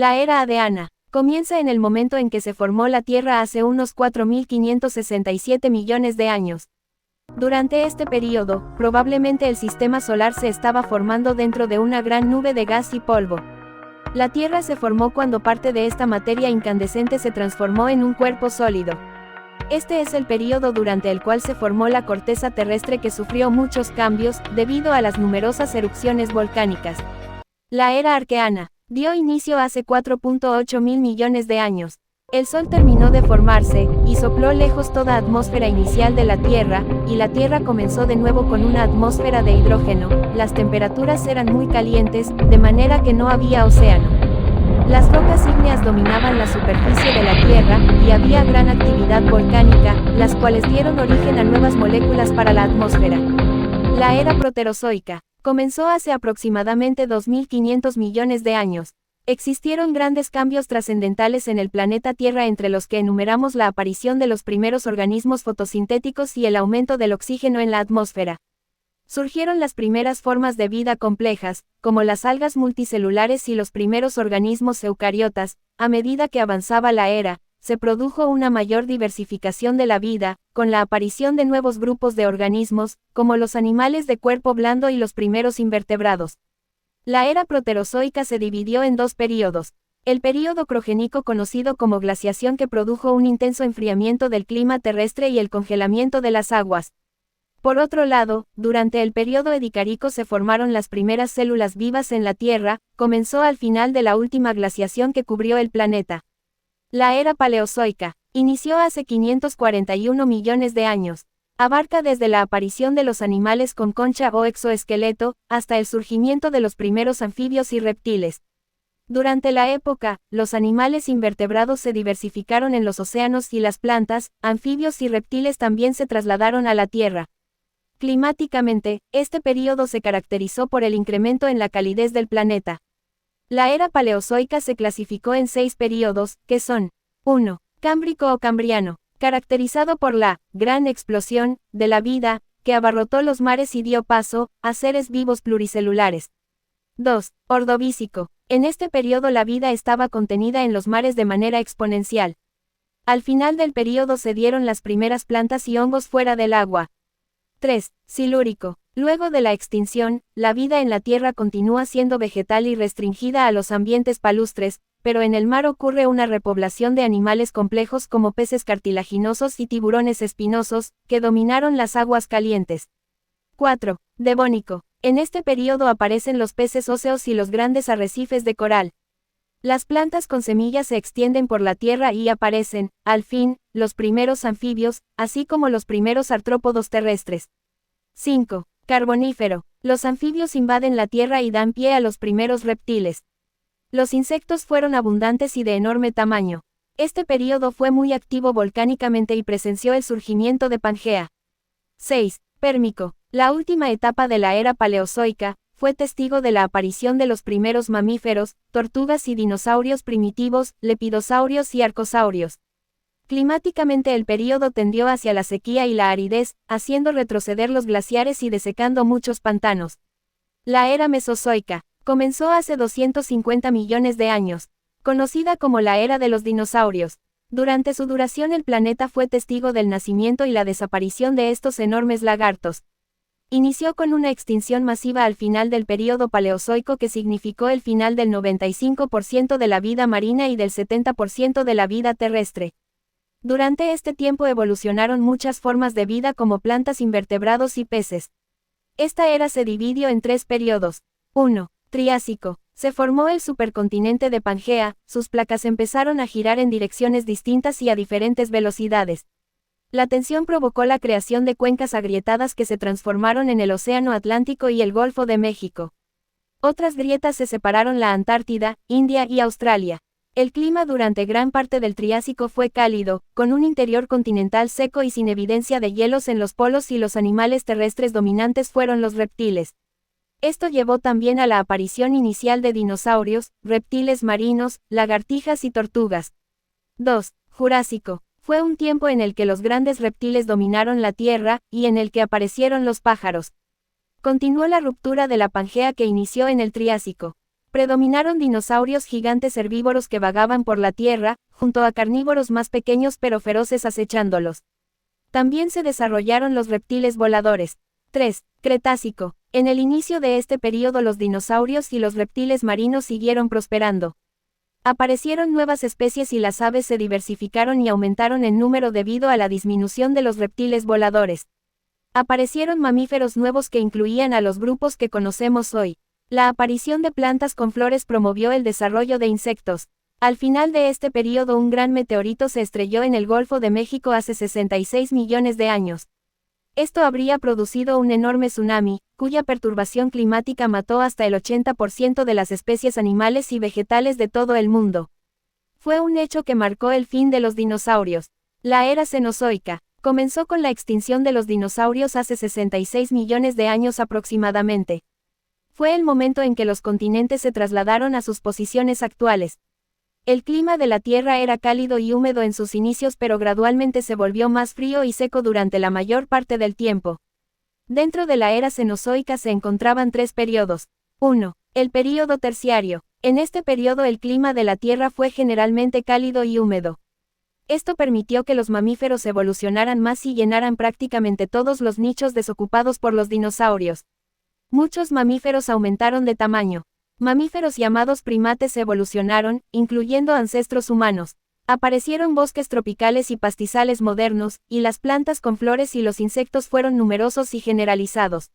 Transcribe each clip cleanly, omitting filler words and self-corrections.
La era Adeana comienza en el momento en que se formó la Tierra hace unos 4.567 millones de años. Durante este periodo, probablemente el sistema solar se estaba formando dentro de una gran nube de gas y polvo. La Tierra se formó cuando parte de esta materia incandescente se transformó en un cuerpo sólido. Este es el periodo durante el cual se formó la corteza terrestre, que sufrió muchos cambios, debido a las numerosas erupciones volcánicas. La era Arqueana dio inicio hace 4.8 mil millones de años. El Sol terminó de formarse, y sopló lejos toda atmósfera inicial de la Tierra, y la Tierra comenzó de nuevo con una atmósfera de hidrógeno. Las temperaturas eran muy calientes, de manera que no había océano. Las rocas ígneas dominaban la superficie de la Tierra, y había gran actividad volcánica, las cuales dieron origen a nuevas moléculas para la atmósfera. La era proterozoica comenzó hace aproximadamente 2.500 millones de años. Existieron grandes cambios trascendentales en el planeta Tierra, entre los que enumeramos la aparición de los primeros organismos fotosintéticos y el aumento del oxígeno en la atmósfera. Surgieron las primeras formas de vida complejas, como las algas multicelulares y los primeros organismos eucariotas. A medida que avanzaba la era, se produjo una mayor diversificación de la vida, con la aparición de nuevos grupos de organismos, como los animales de cuerpo blando y los primeros invertebrados. La era proterozoica se dividió en dos períodos. El período crogénico, conocido como glaciación, que produjo un intenso enfriamiento del clima terrestre y el congelamiento de las aguas. Por otro lado, durante el período edicárico se formaron las primeras células vivas en la Tierra. Comenzó al final de la última glaciación que cubrió el planeta. La era paleozoica inició hace 541 millones de años. Abarca desde la aparición de los animales con concha o exoesqueleto, hasta el surgimiento de los primeros anfibios y reptiles. Durante la época, los animales invertebrados se diversificaron en los océanos y las plantas, anfibios y reptiles también se trasladaron a la Tierra. Climáticamente, este período se caracterizó por el incremento en la calidez del planeta. La era paleozoica se clasificó en 6 períodos, que son: 1. Cámbrico o Cambriano, caracterizado por la gran explosión de la vida, que abarrotó los mares y dio paso a seres vivos pluricelulares. 2. Ordovícico. En este periodo la vida estaba contenida en los mares de manera exponencial. Al final del periodo se dieron las primeras plantas y hongos fuera del agua. 3. Silúrico. Luego de la extinción, la vida en la Tierra continúa siendo vegetal y restringida a los ambientes palustres, pero en el mar ocurre una repoblación de animales complejos como peces cartilaginosos y tiburones espinosos, que dominaron las aguas calientes. 4. Devónico. En este periodo aparecen los peces óseos y los grandes arrecifes de coral. Las plantas con semillas se extienden por la Tierra y aparecen, al fin, los primeros anfibios, así como los primeros artrópodos terrestres. 5. Carbonífero. Los anfibios invaden la Tierra y dan pie a los primeros reptiles. Los insectos fueron abundantes y de enorme tamaño. Este período fue muy activo volcánicamente y presenció el surgimiento de Pangea. 6. Pérmico. La última etapa de la era paleozoica fue testigo de la aparición de los primeros mamíferos, tortugas y dinosaurios primitivos, lepidosaurios y arcosaurios. Climáticamente el período tendió hacia la sequía y la aridez, haciendo retroceder los glaciares y desecando muchos pantanos. La era mesozoica comenzó hace 250 millones de años, conocida como la era de los dinosaurios. Durante su duración el planeta fue testigo del nacimiento y la desaparición de estos enormes lagartos. Inició con una extinción masiva al final del período paleozoico, que significó el final del 95% de la vida marina y del 70% de la vida terrestre. Durante este tiempo evolucionaron muchas formas de vida como plantas, invertebrados y peces. Esta era se dividió en 3 periodos. 1. Triásico. Se formó el supercontinente de Pangea, sus placas empezaron a girar en direcciones distintas y a diferentes velocidades. La tensión provocó la creación de cuencas agrietadas que se transformaron en el Océano Atlántico y el Golfo de México. Otras grietas se separaron la Antártida, India y Australia. El clima durante gran parte del Triásico fue cálido, con un interior continental seco y sin evidencia de hielos en los polos, y los animales terrestres dominantes fueron los reptiles. Esto llevó también a la aparición inicial de dinosaurios, reptiles marinos, lagartijas y tortugas. 2. Jurásico. Fue un tiempo en el que los grandes reptiles dominaron la Tierra, y en el que aparecieron los pájaros. Continuó la ruptura de la Pangea que inició en el Triásico. Predominaron dinosaurios gigantes herbívoros que vagaban por la Tierra, junto a carnívoros más pequeños pero feroces acechándolos. También se desarrollaron los reptiles voladores. 3. Cretácico. En el inicio de este período los dinosaurios y los reptiles marinos siguieron prosperando. Aparecieron nuevas especies y las aves se diversificaron y aumentaron en número debido a la disminución de los reptiles voladores. Aparecieron mamíferos nuevos que incluían a los grupos que conocemos hoy. La aparición de plantas con flores promovió el desarrollo de insectos. Al final de este período un gran meteorito se estrelló en el Golfo de México hace 66 millones de años. Esto habría producido un enorme tsunami, cuya perturbación climática mató hasta el 80% de las especies animales y vegetales de todo el mundo. Fue un hecho que marcó el fin de los dinosaurios. La era Cenozoica comenzó con la extinción de los dinosaurios hace 66 millones de años aproximadamente. Fue el momento en que los continentes se trasladaron a sus posiciones actuales. El clima de la Tierra era cálido y húmedo en sus inicios pero gradualmente se volvió más frío y seco durante la mayor parte del tiempo. Dentro de la era Cenozoica se encontraban 3 periodos. 1. El período terciario. En este periodo el clima de la Tierra fue generalmente cálido y húmedo. Esto permitió que los mamíferos evolucionaran más y llenaran prácticamente todos los nichos desocupados por los dinosaurios. Muchos mamíferos aumentaron de tamaño. Mamíferos llamados primates evolucionaron, incluyendo ancestros humanos. Aparecieron bosques tropicales y pastizales modernos, y las plantas con flores y los insectos fueron numerosos y generalizados.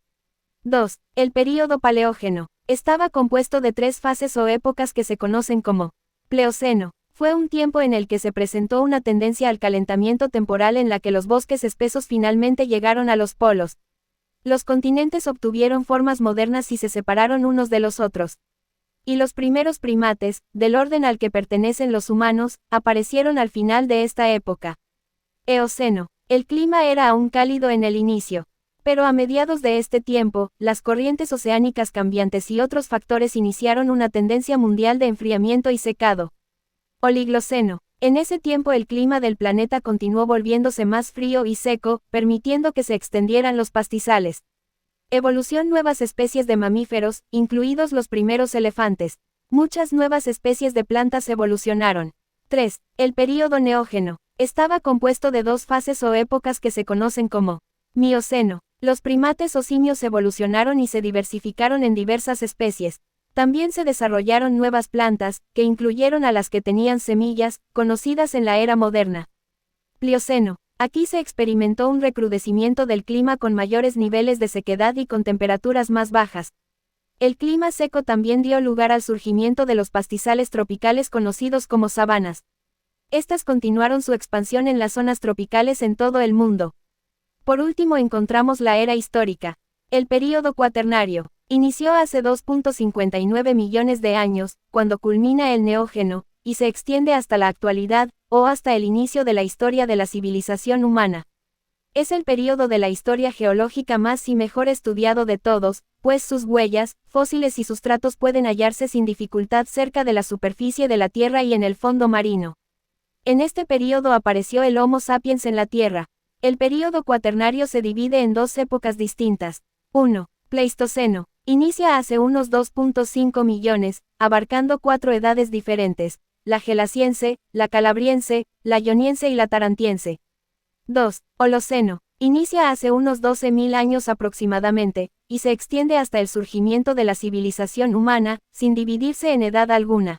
2. El período paleógeno. Estaba compuesto de 3 fases o épocas que se conocen como Pleoceno. Fue un tiempo en el que se presentó una tendencia al calentamiento temporal en la que los bosques espesos finalmente llegaron a los polos. Los continentes obtuvieron formas modernas y se separaron unos de los otros. Y los primeros primates, del orden al que pertenecen los humanos, aparecieron al final de esta época. Eoceno. El clima era aún cálido en el inicio. Pero a mediados de este tiempo, las corrientes oceánicas cambiantes y otros factores iniciaron una tendencia mundial de enfriamiento y secado. Oligoceno. En ese tiempo el clima del planeta continuó volviéndose más frío y seco, permitiendo que se extendieran los pastizales. Evolución. Nuevas especies de mamíferos, incluidos los primeros elefantes. Muchas nuevas especies de plantas evolucionaron. 3. El período neógeno. Estaba compuesto de 2 fases o épocas que se conocen como Mioceno. Los primates o simios evolucionaron y se diversificaron en diversas especies. También se desarrollaron nuevas plantas, que incluyeron a las que tenían semillas, conocidas en la era moderna. Plioceno. Aquí se experimentó un recrudecimiento del clima con mayores niveles de sequedad y con temperaturas más bajas. El clima seco también dio lugar al surgimiento de los pastizales tropicales conocidos como sabanas. Estas continuaron su expansión en las zonas tropicales en todo el mundo. Por último encontramos la era histórica. El período cuaternario. Inició hace 2.59 millones de años, cuando culmina el Neógeno, y se extiende hasta la actualidad, o hasta el inicio de la historia de la civilización humana. Es el período de la historia geológica más y mejor estudiado de todos, pues sus huellas, fósiles y sustratos pueden hallarse sin dificultad cerca de la superficie de la Tierra y en el fondo marino. En este período apareció el Homo sapiens en la Tierra. El período cuaternario se divide en 2 épocas distintas. 1. Pleistoceno. Inicia hace unos 2.5 millones, abarcando 4 edades diferentes: la gelasiense, la calabriense, la ioniense y la tarantiense. 2. Holoceno. Inicia hace unos 12.000 años aproximadamente, y se extiende hasta el surgimiento de la civilización humana, sin dividirse en edad alguna.